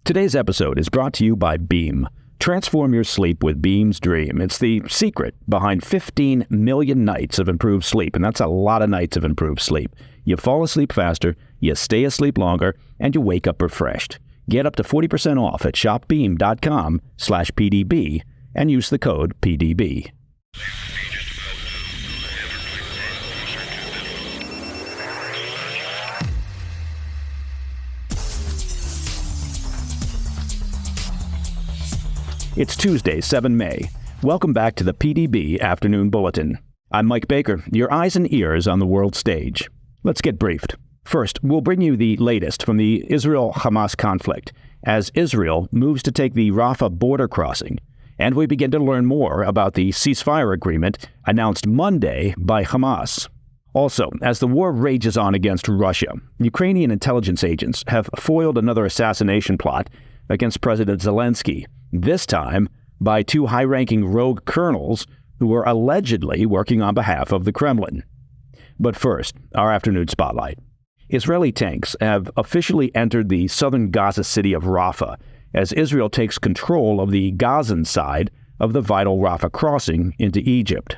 Today's episode is brought to you by Beam. Transform your sleep with Beam's Dream. It's the secret behind 15 million nights of improved sleep, and that's a lot of nights of improved sleep. You fall asleep faster, you stay asleep longer, and you wake up refreshed. Get up to 40% off at shopbeam.com/PDB and use the code PDB. It's Tuesday, 7 May. Welcome back to the PDB Afternoon Bulletin. I'm Mike Baker, your eyes and ears on the world stage. Let's get briefed. First, we'll bring you the latest from the Israel-Hamas conflict as Israel moves to take the Rafah border crossing, and we begin to learn more about the ceasefire agreement announced Monday by Hamas. Also, as the war rages on against Russia, Ukrainian intelligence agents have foiled another assassination plot against President Zelensky, this time by two high-ranking rogue colonels who were allegedly working on behalf of the Kremlin. But first, our afternoon spotlight. Israeli tanks have officially entered the southern Gaza city of Rafah as Israel takes control of the Gazan side of the vital Rafah crossing into Egypt.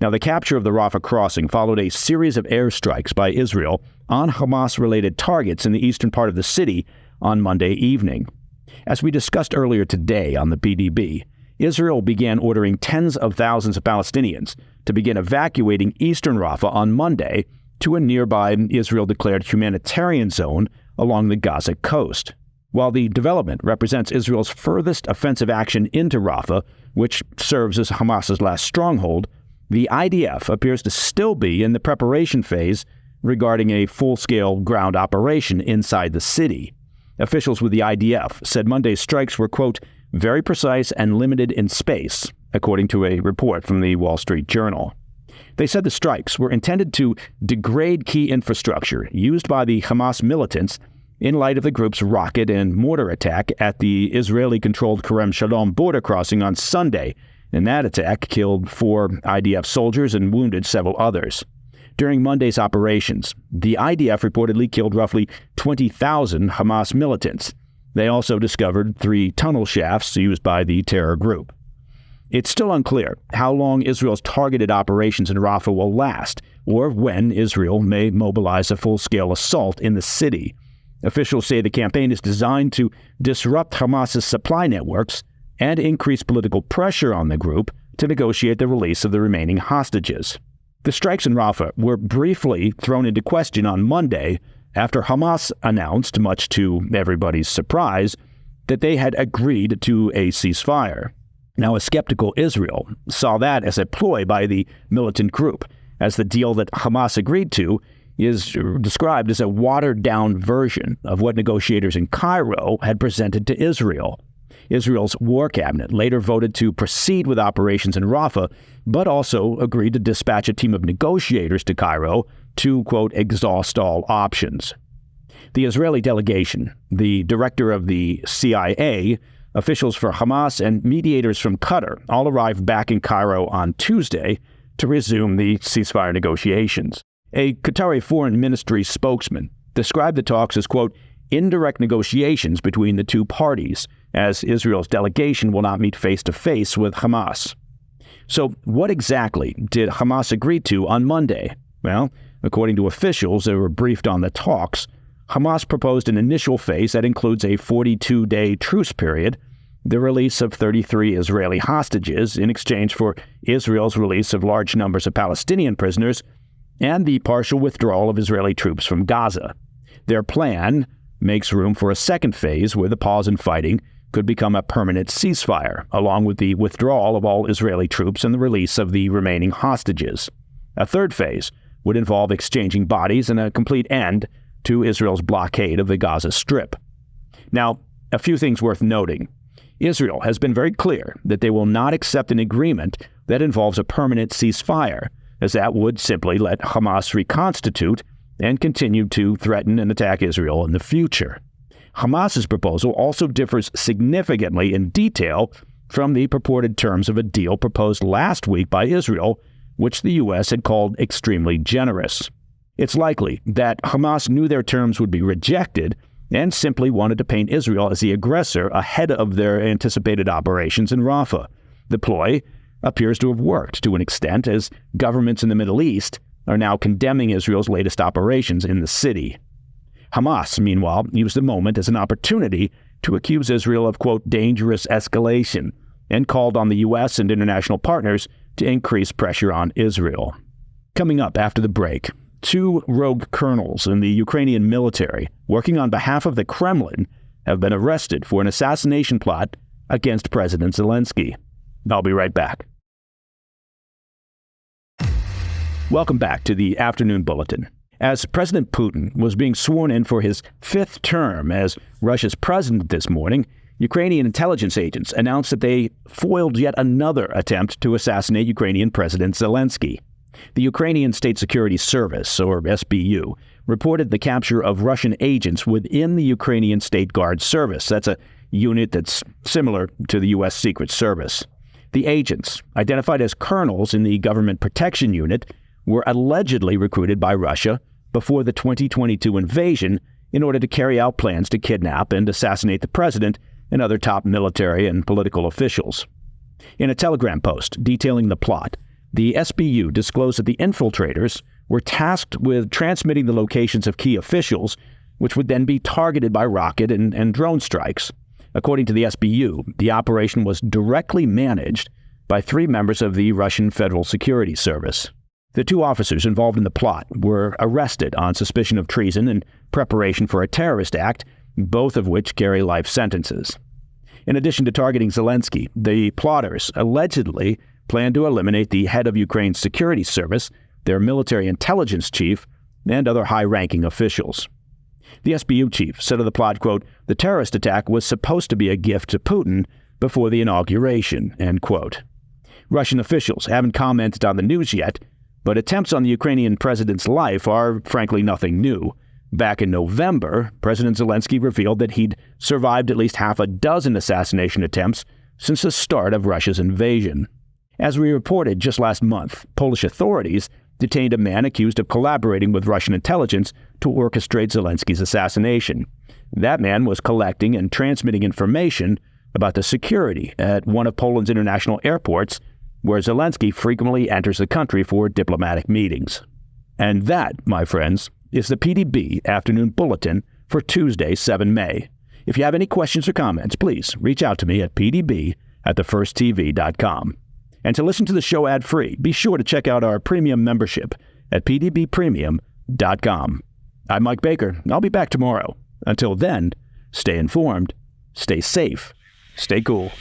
Now, the capture of the Rafah crossing followed a series of airstrikes by Israel on Hamas-related targets in the eastern part of the city on Monday evening. As we discussed earlier today on the PDB, Israel began ordering tens of thousands of Palestinians to begin evacuating eastern Rafah on Monday to a nearby Israel-declared humanitarian zone along the Gaza coast. While the development represents Israel's furthest offensive action into Rafah, which serves as Hamas's last stronghold, the IDF appears to still be in the preparation phase regarding a full-scale ground operation inside the city. Officials with the IDF said Monday's strikes were, quote, very precise and limited in space, according to a report from the Wall Street Journal. They said the strikes were intended to degrade key infrastructure used by the Hamas militants in light of the group's rocket and mortar attack at the Israeli-controlled Kerem Shalom border crossing on Sunday, and that attack killed 4 IDF soldiers and wounded several others. During Monday's operations, the IDF reportedly killed roughly 20,000 Hamas militants. They also discovered 3 tunnel shafts used by the terror group. It's still unclear how long Israel's targeted operations in Rafah will last, or when Israel may mobilize a full-scale assault in the city. Officials say the campaign is designed to disrupt Hamas's supply networks and increase political pressure on the group to negotiate the release of the remaining hostages. The strikes in Rafah were briefly thrown into question on Monday after Hamas announced, much to everybody's surprise, that they had agreed to a ceasefire. Now, a skeptical Israel saw that as a ploy by the militant group, as the deal that Hamas agreed to is described as a watered-down version of what negotiators in Cairo had presented to Israel. Israel's war cabinet later voted to proceed with operations in Rafah, but also agreed to dispatch a team of negotiators to Cairo to, quote, exhaust all options. The Israeli delegation, the director of the CIA, officials for Hamas, and mediators from Qatar all arrived back in Cairo on Tuesday to resume the ceasefire negotiations. A Qatari foreign ministry spokesman described the talks as, quote, indirect negotiations between the two parties, as Israel's delegation will not meet face-to-face with Hamas. So what exactly did Hamas agree to on Monday? Well, according to officials that were briefed on the talks, Hamas proposed an initial phase that includes a 42-day truce period, the release of 33 Israeli hostages in exchange for Israel's release of large numbers of Palestinian prisoners, and the partial withdrawal of Israeli troops from Gaza. Their plan makes room for a second phase where the pause in fighting could become a permanent ceasefire, along with the withdrawal of all Israeli troops and the release of the remaining hostages. A third phase would involve exchanging bodies and a complete end to Israel's blockade of the Gaza Strip. Now, a few things worth noting. Israel has been very clear that they will not accept an agreement that involves a permanent ceasefire, as that would simply let Hamas reconstitute and continue to threaten and attack Israel in the future. Hamas's proposal also differs significantly in detail from the purported terms of a deal proposed last week by Israel, which the U.S. had called extremely generous. It's likely that Hamas knew their terms would be rejected and simply wanted to paint Israel as the aggressor ahead of their anticipated operations in Rafah. The ploy appears to have worked to an extent, as governments in the Middle East are now condemning Israel's latest operations in the city. Hamas, meanwhile, used the moment as an opportunity to accuse Israel of, quote, dangerous escalation, and called on the U.S. and international partners to increase pressure on Israel. Coming up after the break, 2 rogue colonels in the Ukrainian military working on behalf of the Kremlin have been arrested for an assassination plot against President Zelensky. I'll be right back. Welcome back to the Afternoon Bulletin. As President Putin was being sworn in for his 5th term as Russia's president this morning, Ukrainian intelligence agents announced that they foiled yet another attempt to assassinate Ukrainian President Zelensky. The Ukrainian State Security Service, or SBU, reported the capture of Russian agents within the Ukrainian State Guard Service. That's a unit that's similar to the U.S. Secret Service. The agents, identified as colonels in the Government Protection Unit, were allegedly recruited by Russia before the 2022 invasion in order to carry out plans to kidnap and assassinate the president and other top military and political officials. In a Telegram post detailing the plot, the SBU disclosed that the infiltrators were tasked with transmitting the locations of key officials, which would then be targeted by rocket and drone strikes. According to the SBU, the operation was directly managed by 3 members of the Russian Federal Security Service. The 2 officers involved in the plot were arrested on suspicion of treason and preparation for a terrorist act, both of which carry life sentences. In addition to targeting Zelensky, the plotters allegedly planned to eliminate the head of Ukraine's security service, their military intelligence chief, and other high-ranking officials. The SBU chief said of the plot, quote, the terrorist attack was supposed to be a gift to Putin before the inauguration, end quote. Russian officials haven't commented on the news yet, but attempts on the Ukrainian president's life are, frankly, nothing new. Back in November, President Zelensky revealed that he'd survived at least half a dozen assassination attempts since the start of Russia's invasion. As we reported just last month, Polish authorities detained a man accused of collaborating with Russian intelligence to orchestrate Zelensky's assassination. That man was collecting and transmitting information about the security at one of Poland's international airports, where Zelensky frequently enters the country for diplomatic meetings. And that, my friends, is the PDB Afternoon Bulletin for Tuesday, 7 May. If you have any questions or comments, please reach out to me at pdb@thefirsttv.com. And to listen to the show ad-free, be sure to check out our premium membership at pdbpremium.com. I'm Mike Baker. I'll be back tomorrow. Until then, stay informed, stay safe, stay cool.